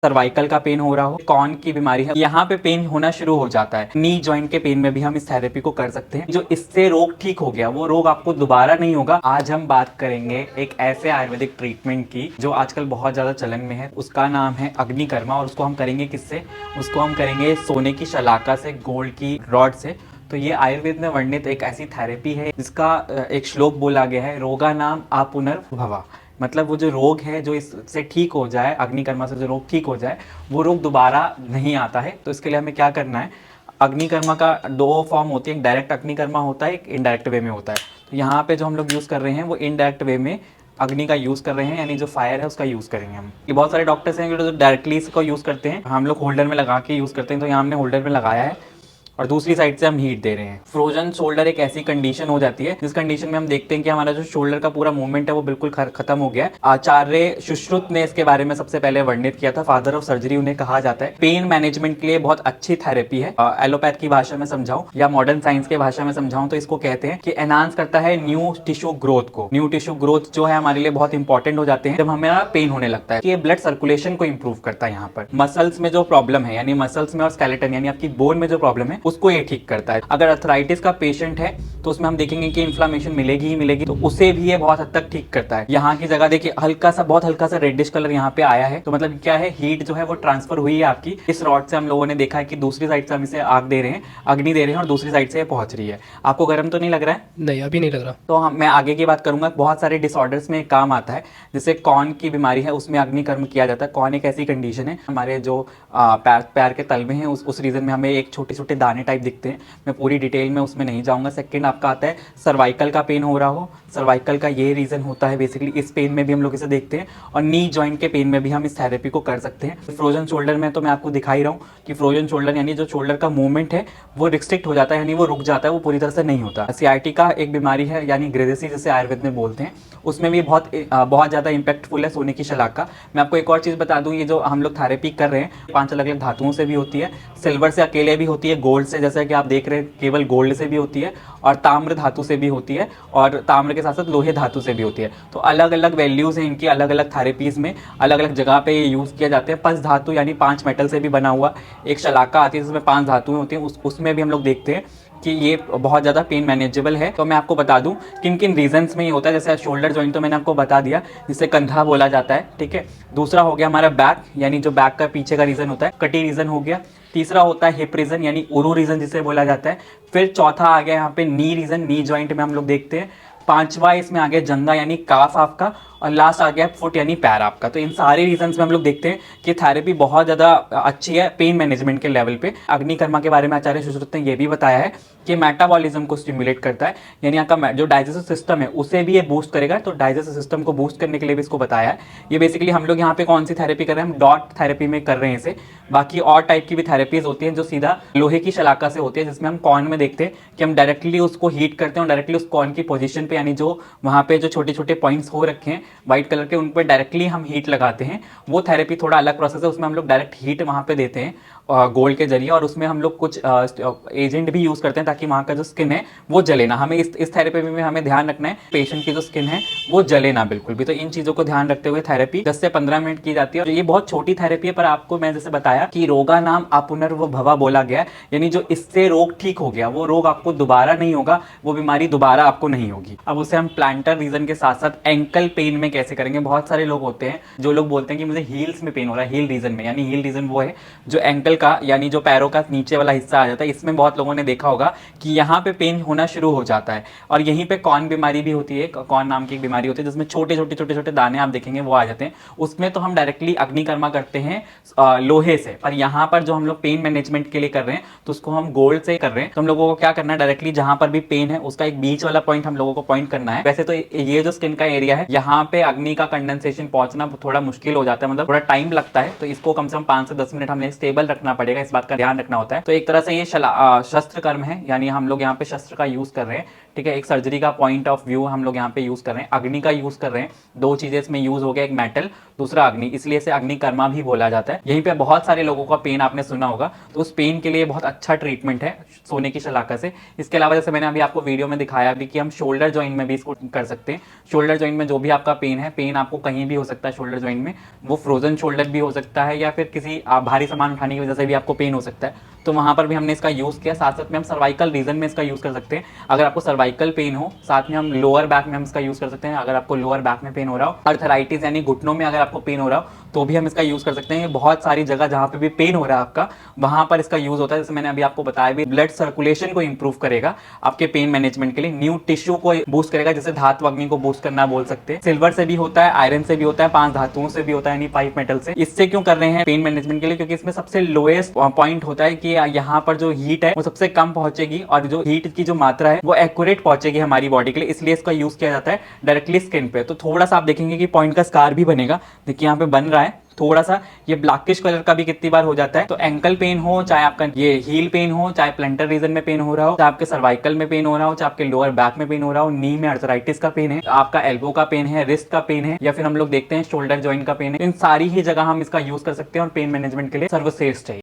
Cervical का pen हो रहा हो, कॉर्न की बीमारी है, यहाँ पे पेन होना शुरू हो जाता है। नी जॉइंट के पेन में भी हम इस थेरेपी को कर सकते हैं। जो इससे रोग ठीक हो गया वो रोग आपको दोबारा नहीं होगा। आज हम बात करेंगे एक ऐसे आयुर्वेदिक ट्रीटमेंट की जो आजकल बहुत ज्यादा चलन में है। उसका नाम है अग्निकर्मा और उसको हम करेंगे किससे? उसको हम करेंगे सोने की शलाका से, गोल्ड की रॉड से। तो ये आयुर्वेद में वर्णित एक ऐसी थेरेपी है जिसका एक श्लोक बोला गया है, रोगा नाम आपुनर्भवा। मतलब वो जो रोग है जो इससे ठीक हो जाए, अग्निकर्मा से जो रोग ठीक हो जाए, वो रोग दोबारा नहीं आता है। तो इसके लिए हमें क्या करना है? अग्निकर्मा का दो फॉर्म होती है, एक डायरेक्ट अग्निकर्मा होता है, एक इनडायरेक्ट वे में होता है। तो यहाँ पे जो हम लोग यूज़ कर रहे हैं वो इनडायरेक्ट वे में अग्नि का यूज़ कर रहे हैं, यानी जो फायर है उसका यूज़ करेंगे हम। ये बहुत सारे डॉक्टर्स हैं जो डायरेक्टली इसको यूज़ करते हैं, हम लोग होल्डर में लगा के यूज़ करते हैं। तो यहाँ हमने होल्डर में लगाया है और दूसरी साइड से हम हीट दे रहे हैं। फ्रोजन शोल्डर एक ऐसी कंडीशन हो जाती है जिस कंडीशन में हम देखते हैं कि हमारा जो शोल्डर का पूरा मूवमेंट है वो बिल्कुल खत्म हो गया है। आचार्य सुश्रुत ने इसके बारे में सबसे पहले वर्णित किया था, फादर ऑफ सर्जरी उन्हें कहा जाता है। पेन मैनेजमेंट के लिए बहुत अच्छी थेरेपी है। एलोपैथ की भाषा में समझाऊं या मॉडर्न साइंस की भाषा में समझाऊं तो इसको कहते हैं कि एनहांस करता है न्यू टिश्यू ग्रोथ को। न्यू टिश्यू ग्रोथ जो है हमारे लिए बहुत इंपॉर्टेंट हो जाते हैं जब हमें पेन होने लगता है। ये ब्लड सर्कुलेशन को इंप्रूव करता है। यहाँ पर मसल्स में जो प्रॉब्लम है, यानी मसल्स में और स्केलेटन यानी आपकी बोन में जो प्रॉब्लम है उसको ये ठीक करता है। अगर अर्थराइटिस का पेशेंट है तो उसमें हम देखेंगे कि इन्फ्लामेशन मिलेगी ही मिलेगी, तो उसे भी ये बहुत हद तक ठीक करता है। यहाँ की जगह देखिए हल्का सा, बहुत हल्का सा रेडिश कलर यहाँ पे आया है, तो मतलब क्या है, हीट जो है वो ट्रांसफर हुई है आपकी। इस रॉड से हम लोगों ने देखा है कि दूसरी साइड से हम इसे आग दे रहे हैं, अग्नि दे रहे हैं और दूसरी साइड से ये पहुंच रही है। आपको गर्म तो नहीं लग रहा है? नहीं, अभी नहीं लग रहा। तो मैं आगे की बात करूंगा। बहुत सारे डिसऑर्डर्स में काम आता है, जैसे कॉर्न की बीमारी है, उसमें अग्निकर्म किया जाता है। कॉर्न एक ऐसी कंडीशन है, हमारे जो पैर के तल में है उस रीजन में हमें एक छोटे छोटे दाने टाइप दिखते हैं। मैं पूरी डिटेल में उसमें नहीं जाऊंगा। सेकंड आपका आता है सर्वाइकल का पेन हो रहा हो। सर्वाइकल का ये रीजन होता है बेसिकली, इस पेन में भी हम लोग इसे देखते हैं। और नी जॉइंट के पेन में भी हम इस थेरेपी को कर सकते हैं। फ्रोजन शोल्डर में तो मैं आपको दिखा ही रहा हूँ कि फ्रोजन शोल्डर यानी जो शोल्डर का मूवमेंट है वो रिस्ट्रिक्ट हो जाता है, यानी वो रुक जाता है, वो पूरी तरह से नहीं होता। सीआईटी का एक बीमारी है यानी ग्रेदेसी, जिसे आयुर्वेद में बोलते हैं, उसमें भी बहुत ज़्यादा इंपैक्टफुल है सोने की शलाका। मैं आपको एक और चीज़ बता दूं, ये जो हम लोग थेरेपी कर रहे हैं 5 अलग अलग धातुओं से भी होती है। सिल्वर से अकेले भी होती है, गोल्ड से जैसा कि आप देख रहे हैं केवल गोल्ड से भी होती है, और ताम्र धातु से भी होती है, और ताम्र के साथ साथ लोहे धातु से भी होती है। तो अलग अलग वैल्यूज हैं इनकी, अलग अलग थेरेपीज में अलग अलग जगह पे ये यूज़ किए जाते हैं। 5 धातु यानी 5 मेटल से भी बना हुआ एक शलाका आती है जिसमें 5 धातुएं होती हैं, उसमें भी हम लोग देखते हैं कि ये बहुत ज़्यादा पेन मैनेजेबल है। तो मैं आपको बता दूं किन किन रीजंस में ये होता है। जैसे शोल्डर जॉइंट तो मैंने आपको बता दिया, जिसे कंधा बोला जाता है, ठीक है। दूसरा हो गया हमारा बैक, यानी जो बैक का पीछे का रीजन होता है, कटी रीजन हो गया। तीसरा होता है हिप रीजन यानी उरू रीजन जिसे बोला जाता है। फिर चौथा आ गया यहाँ पे नी रीजन, नी जॉइंट में हम लोग देखते हैं। पांचवा इसमें आ गया जंगा यानी काफ आपका, और लास्ट आ गया फुट यानी पैर आपका। तो इन सारे रीजंस में हम लोग देखते हैं कि थेरेपी बहुत ज़्यादा अच्छी है पेन मैनेजमेंट के लेवल पे। अग्निकर्मा के बारे में आचार्य सुश्रुत ने यह भी बताया है कि मेटाबॉलिज्म को स्टिमुलेट करता है, यानी आपका जो डाइजेस्टिव सिस्टम है उसे भी ये बूस्ट करेगा। तो डाइजेस्टिव सिस्टम को बूस्ट करने के लिए भी इसको बताया है। ये बेसिकली हम लोग यहाँ पे कौन सी थेरेपी कर रहे हैं? हम डॉट थेरेपी में कर रहे हैं इसे। बाकी और टाइप की भी थेरेपीज होती हैं जो सीधा लोहे की शलाका से होती है, जिसमें हम कॉर्न में देखते हैं कि हम डायरेक्टली उसको हीट करते हैं और डायरेक्टली उस कॉर्न की पोजीशन पे, यानी जो वहाँ पे जो छोटे छोटे पॉइंट्स हो रखे हैं व्हाइट कलर के, उन पर डायरेक्टली हम हीट लगाते हैं। वो थेरेपी थोड़ा अलग प्रोसेस है, उसमें हम लोग डायरेक्ट हीट वहाँ पे देते हैं गोल्ड के जरिए, और उसमें हम लोग कुछ एजेंट भी यूज करते हैं ताकि वहाँ का जो स्किन है वो जले ना। हमें इस थेरेपी में हमें ध्यान रखना है पेशेंट की जो स्किन है वो जले ना बिल्कुल भी। तो इन चीजों को ध्यान रखते हुए थेरेपी 10 से 15 मिनट की जाती है। और ये बहुत छोटी थेरेपी है, पर आपको मैं जैसे बताया कि रोगा नाम आपुनर्भवा बोला गया, यानी जो इससे रोग ठीक हो गया वो रोग आपको दोबारा नहीं होगा, वो बीमारी दोबारा आपको नहीं होगी। अब उसे हम प्लांटर रीजन के साथ साथ एंकल पेन में कैसे करेंगे? बहुत सारे लोग होते हैं जो लोग बोलते हैं कि मुझे हील्स में पेन हो रहा है, हील रीजन में, यानी हील रीजन वो है जो एंकल का यानी जो पैरों का नीचे वाला हिस्सा आ जाता है। इसमें बहुत लोगों ने देखा होगा कि यहाँ पे पेन होना शुरू हो जाता है, और यहीं पे कॉर्न बीमारी भी होती है। कॉर्न नाम की एक बीमारी होती है जिसमें छोटे छोटे दाने आप देखेंगे वो आ जाते हैं। उसमें तो हम डायरेक्टली अग्निकर्मा करते हैं लोहे से, पर यहाँ पर जो हम लोग पेन मैनेजमेंट के लिए कर रहे हैं तो उसको हम गोल्ड से कर रहे हैं। तो हम लोगों को क्या करना है, डायरेक्टली जहां पर भी पेन है उसका एक बीच वाला पॉइंट हम लोगों को पॉइंट करना है। वैसे तो ये जो स्किन का एरिया है यहाँ पे अग्नि का कंडेंसेशन पहुंचना थोड़ा मुश्किल हो जाता है, मतलब थोड़ा टाइम लगता है। तो इसको कम से कम 5 से 10 मिनट हमें स्टेबल रखना पड़ेगा, इस बात का ध्यान रखना होता है। तो एक तरह से ये शस्त्र कर्म है, यानी हम लोग यहाँ पे शस्त्र का यूज कर रहे हैं, ठीक है। एक सर्जरी का पॉइंट ऑफ व्यू हम लोग यहाँ पे यूज कर रहे हैं, अग्नि का यूज कर रहे हैं। 2 चीजें इसमें यूज हो गया, एक मेटल, दूसरा अग्नि, इसलिए इसे अग्निकर्मा भी बोला जाता है। यहीं पे बहुत सारे लोगों का पेन आपने सुना होगा, तो उस पेन के लिए बहुत अच्छा ट्रीटमेंट है सोने की शलाका से। इसके अलावा जैसे मैंने अभी आपको वीडियो में दिखाया भी कि हम शोल्डर जॉइंट में भी इसको कर सकते हैं। शोल्डर जॉइंट में जो भी आपका आपका पेन है, पेन आपको कहीं भी हो सकता है शोल्डर जॉइंट में, वो फ्रोजन शोल्डर भी हो सकता है या फिर किसी भारी सामान उठाने की वजह से भी आपको पेन हो सकता है, तो वहां पर भी हमने इसका यूज किया। साथ साथ में हम सर्वाइकल रीजन में इसका यूज कर सकते हैं, अगर आपको सर्वाइकल पेन हो, साथ में हम लोअर बैक में हम इसका यूज कर सकते हैं, अगर आपको लोअर बैक में पेन हो रहा हो, अर्थराइटिस यानी घुटनों में अगर आपको पेन हो रहा हो तो भी हम इसका यूज कर सकते हैं। बहुत सारी जगह जहां पे भी पेन हो रहा है आपका, वहां पर इसका यूज होता है। जैसे मैंने अभी आपको बताया भी, ब्लड सर्कुलेशन को इंप्रूव करेगा आपके पेन मैनेजमेंट के लिए, न्यू टिश्यू को बूस्ट करेगा, जैसे धातु अग्नि को बूस्ट करना बोल सकते हैं। सिल्वर से भी होता है, आयरन से भी होता है, 5 धातुओं से भी होता है, यानी 5 मेटल से। इससे क्यों कर रहे हैं पेन मैनेजमेंट के लिए, क्योंकि इसमें सबसे लोएस्ट पॉइंट होता है कि यहाँ पर जो हीट है वो सबसे कम पहुंचेगी और जो हीट की जो मात्रा है वो एक्यूरेट पहुंचेगी हमारी बॉडी के लिए, इसलिए इसका यूज किया जाता है डायरेक्टली स्किन पे। तो थोड़ा सा आप देखेंगे कि पॉइंट का स्कार भी बनेगा, देखिए यहाँ पे बन रहा है थोड़ा सा, ये ब्लैकिश कलर का भी कितनी बार हो जाता है। तो एंकल पेन हो, चाहे आपका ये हील पेन हो, चाहे प्लेंटर रीजन में पेन हो रहा हो, चाहे आपके सर्वाइकल में पेन हो रहा हो, चाहे आपके लोअर बैक में पेन हो रहा हो, नी में अर्थराइटिस का पेन है, आपका एल्बो का पेन है, रिस्ट का पेन है, या फिर हम लोग देखते हैं शोल्डर जॉइंट का पेन है, इन सारी ही जगह हम इसका यूज कर सकते हैं और पेन मैनेजमेंट के लिए सर्वश्रेष्ठ है।